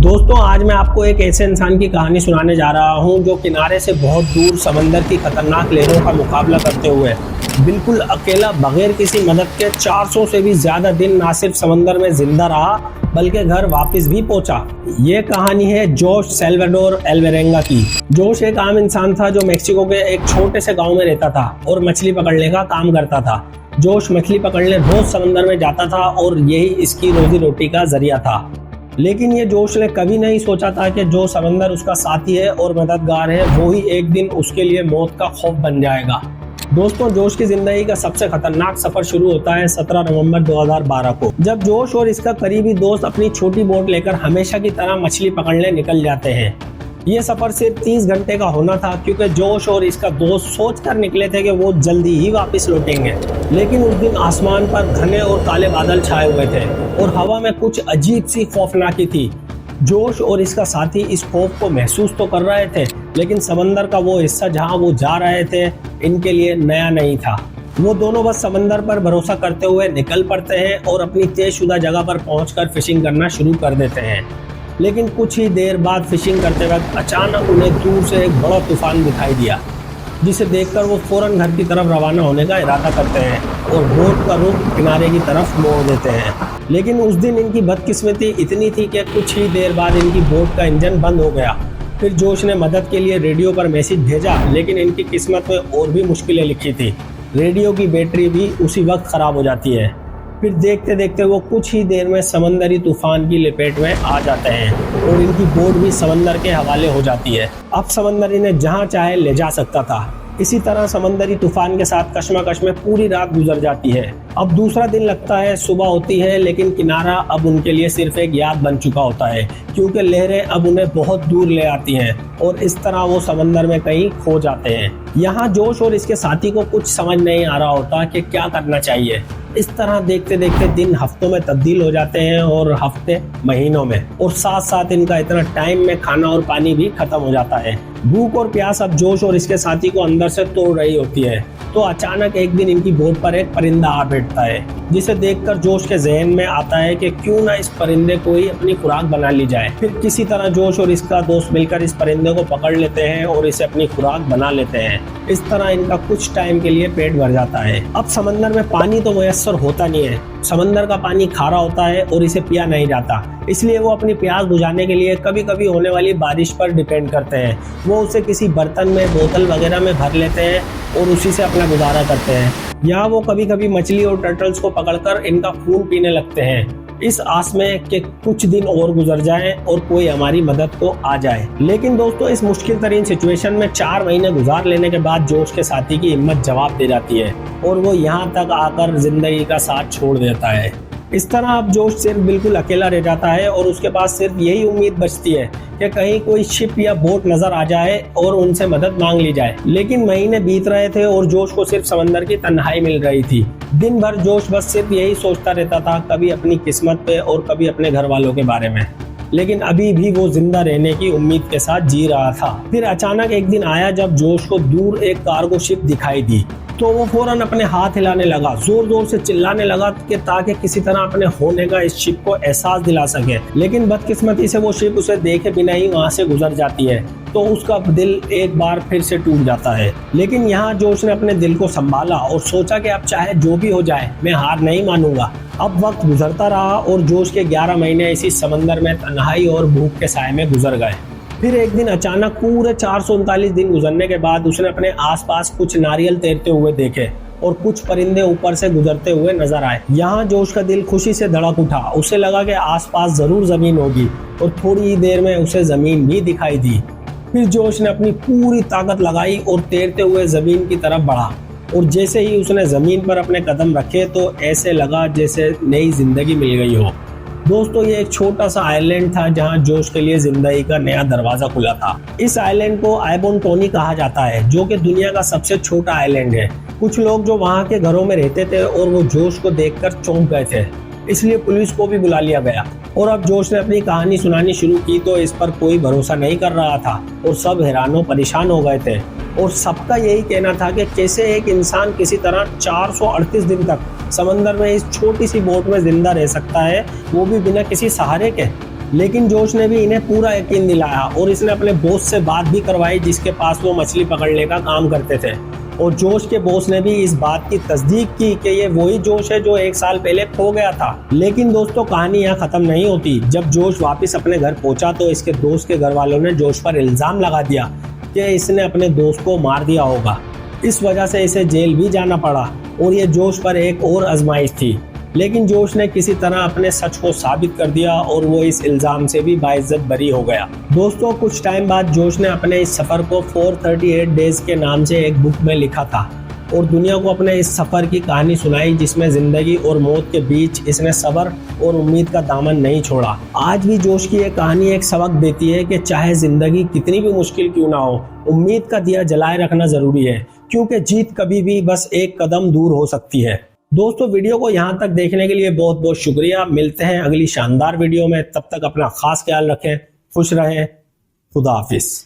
दोस्तों आज मैं आपको एक ऐसे इंसान की कहानी सुनाने जा रहा हूं जो किनारे से बहुत दूर समंदर की खतरनाक लहरों का मुकाबला करते हुए बिल्कुल अकेला बगैर किसी मदद के 400 से भी ज्यादा दिन ना सिर्फ समंदर में जिंदा रहा बल्कि घर वापस भी पहुंचा। ये कहानी है जोश सैल्वाडोर अल्वारेंगा की। जोश एक आम इंसान था जो मेक्सिको के एक छोटे से गाँव में रहता था और मछली पकड़ने का काम करता था। जोश मछली पकड़ने रोज समंदर में जाता था और यही इसकी रोजी रोटी का जरिया था। लेकिन ये जोश ने कभी नहीं सोचा था कि जो समंदर उसका साथी है और मददगार है वो ही एक दिन उसके लिए मौत का खौफ बन जाएगा। दोस्तों जोश की जिंदगी का सबसे खतरनाक सफर शुरू होता है 17 नवंबर 2012 को, जब जोश और इसका करीबी दोस्त अपनी छोटी बोट लेकर हमेशा की तरह मछली पकड़ने निकल जाते हैं। ये सफर सिर्फ 30 घंटे का होना था क्योंकि जोश और इसका दोस्त सोचकर निकले थे कि वो जल्दी ही वापस लौटेंगे। लेकिन उस दिन आसमान पर घने और काले बादल छाए हुए थे और हवा में कुछ अजीब सी खौफनाकी थी। जोश और इसका साथी इस खौफ को महसूस तो कर रहे थे, लेकिन समंदर का वो हिस्सा जहां वो जा रहे थे इनके लिए नया नहीं था। वो दोनों बस समंदर पर भरोसा करते हुए निकल पड़ते हैं और अपनी तयशुदा जगह पर पहुंचकर फिशिंग करना शुरू कर देते हैं। लेकिन कुछ ही देर बाद फिशिंग करते वक्त अचानक उन्हें दूर से एक बड़ा तूफान दिखाई दिया, जिसे देखकर वो फौरन घर की तरफ रवाना होने का इरादा करते हैं और बोट का रुख किनारे की तरफ मोड़ देते हैं। लेकिन उस दिन इनकी बदकिस्मती इतनी थी कि कुछ ही देर बाद इनकी बोट का इंजन बंद हो गया। फिर जोश ने मदद के लिए रेडियो पर मैसेज भेजा, लेकिन इनकी किस्मत में और भी मुश्किलें लिखी थी। रेडियो की बैटरी भी उसी वक्त खराब हो जाती है। फिर देखते देखते वो कुछ ही देर में समंदरी तूफान की लपेट में आ जाते हैं और इनकी बोट भी समंदर के हवाले हो जाती है। अब समंदर इन्हें जहां चाहे ले जा सकता था। इसी तरह समंदरी तूफान के साथ कश्मकश में पूरी रात गुजर जाती है। अब दूसरा दिन लगता है, सुबह होती है, लेकिन किनारा अब उनके लिए सिर्फ एक याद बन चुका होता है क्योंकि लहरें अब उन्हें बहुत दूर ले आती हैं और इस तरह वो समंदर में कहीं खो जाते हैं। यहाँ जोश और इसके साथी को कुछ समझ नहीं आ रहा होता कि क्या करना चाहिए। इस तरह देखते देखते दिन हफ्तों में तब्दील हो जाते हैं और हफ्ते महीनों में, और साथ साथ इनका इतना टाइम में खाना और पानी भी खत्म हो जाता है। भूख और प्यास अब जोश और इसके साथी को अंदर से तोड़ रही होती है। तो अचानक एक दिन इनकी बोट पर एक परिंदा आ बैठता है, जिसे देखकर जोश के जहन में आता है कि क्यों ना इस परिंदे को ही अपनी खुराक बना ली जाए। फिर किसी तरह जोश और इसका दोस्त मिलकर इस परिंदे को पकड़ लेते हैं और इसे अपनी खुराक बना लेते हैं। इस तरह इनका कुछ टाइम के लिए पेट भर जाता है। अब समंदर में पानी तो मुयस्सर होता नहीं है, समंदर का पानी खारा होता है और इसे पिया नहीं जाता, इसलिए वो अपनी प्यास बुझाने के लिए कभी कभी होने वाली बारिश पर डिपेंड करते हैं। वो उसे किसी बर्तन में, बोतल वगैरह में भर लेते हैं और उसी से अपना गुजारा करते हैं। यहाँ वो कभी कभी मछली और टर्टल्स को पकड़कर इनका खून पीने लगते हैं, इस आस में कि कुछ दिन और गुजर जाएं और कोई हमारी मदद को आ जाए। लेकिन दोस्तों इस मुश्किल तरीन सिचुएशन में 4 महीने गुजार लेने के बाद जोश के साथी की हिम्मत जवाब दे जाती है और वो यहाँ तक आकर जिंदगी का साथ छोड़ देता है। इस तरह अब जोश सिर्फ बिल्कुल अकेला रह जाता है और उसके पास सिर्फ यही उम्मीद बचती है कि कहीं कोई शिप या बोट नजर आ जाए और उनसे मदद मांग ली जाए। लेकिन महीने बीत रहे थे और जोश को सिर्फ समंदर की तन्हाई मिल रही थी। दिन भर जोश बस सिर्फ यही सोचता रहता था, कभी अपनी किस्मत पे और कभी अपने घर वालों के बारे में। लेकिन अभी भी वो जिंदा रहने की उम्मीद के साथ जी रहा था। फिर अचानक एक दिन आया जब जोश को दूर एक कार्गो शिप दिखाई दी, तो वो फौरन अपने हाथ हिलाने लगा, जोर जोर से चिल्लाने लगा कि ताकि किसी तरह अपने होने का इस शिप को एहसास दिला सके। लेकिन बदकिस्मती से वो शिप उसे देखे बिना ही वहां से गुजर जाती है, तो उसका दिल एक बार फिर से टूट जाता है। लेकिन यहाँ जोश ने अपने दिल को संभाला और सोचा कि अब चाहे जो भी हो जाए मैं हार नहीं मानूंगा। अब वक्त गुजरता रहा और जोश के 11 महीने इसी समंदर में तन्हाई और भूख के साए में गुजर गए। फिर एक दिन अचानक पूरे 439 दिन गुजरने के बाद उसने अपने आसपास कुछ नारियल तैरते हुए देखे और कुछ परिंदे ऊपर से गुजरते हुए नजर आए। यहाँ जोश का दिल खुशी से धड़क उठा। उसे लगा कि आसपास जरूर जमीन होगी और थोड़ी ही देर में उसे जमीन भी दिखाई दी। फिर जोश ने अपनी पूरी ताकत लगाई और तैरते हुए जमीन की तरफ बढ़ा, और जैसे ही उसने जमीन पर अपने कदम रखे तो ऐसे लगा जैसे नई जिंदगी मिल गई हो। दोस्तों ये एक छोटा सा आइलैंड था जहां जोश के लिए जिंदगी का नया दरवाजा खुला था। इस आइलैंड को आइबोनटोनी कहा जाता है, जो कि दुनिया का सबसे छोटा आइलैंड है। कुछ लोग जो वहां के घरों में रहते थे और वो जोश को देखकर चौंक गए थे, इसलिए पुलिस को भी बुला लिया गया। और अब जोश ने अपनी कहानी सुनानी शुरू की तो इस पर कोई भरोसा नहीं कर रहा था और सब हैरान परेशान हो गए थे। और सबका यही कहना था कि कैसे एक इंसान किसी तरह 438 दिन तक समंदर में इस छोटी सी बोट में जिंदा रह सकता है, वो भी बिना किसी सहारे के। लेकिन जोश ने भी इन्हें पूरा यकीन दिलाया और इसने अपने बॉस से बात भी करवाई जिसके पास वो मछली पकड़ने का काम करते थे। और जोश के बॉस ने भी इस बात की तस्दीक की कि ये वही जोश है जो 1 साल पहले खो गया था। लेकिन दोस्तों कहानी यहाँ खत्म नहीं होती। जब जोश वापस अपने घर पहुंचा तो इसके दोस्त के घर वालों ने जोश पर इल्जाम लगा दिया कि इसने अपने दोस्त को मार दिया होगा। इस वजह से इसे जेल भी जाना पड़ा और ये जोश पर एक और आजमाइश थी। लेकिन जोश ने किसी तरह अपने सच को साबित कर दिया और वो इस इल्जाम से भी बाइज्जत बरी हो गया। दोस्तों कुछ टाइम बाद जोश ने अपने इस सफर को 438 डेज के नाम से एक बुक में लिखा था और दुनिया को अपने इस सफर की कहानी सुनाई जिसमें जिंदगी और मौत के बीच इसने सब्र और उम्मीद का दामन नहीं छोड़ा। आज भी जोश की ये कहानी एक सबक देती है कि चाहे जिंदगी कितनी भी मुश्किल क्यों ना हो, उम्मीद का दिया जलाए रखना जरूरी है, क्योंकि जीत कभी भी बस एक कदम दूर हो सकती है। दोस्तों वीडियो को यहाँ तक देखने के लिए बहुत बहुत शुक्रिया। मिलते हैं अगली शानदार वीडियो में, तब तक अपना खास ख्याल रखें, खुश रहें, खुदा हाफिज।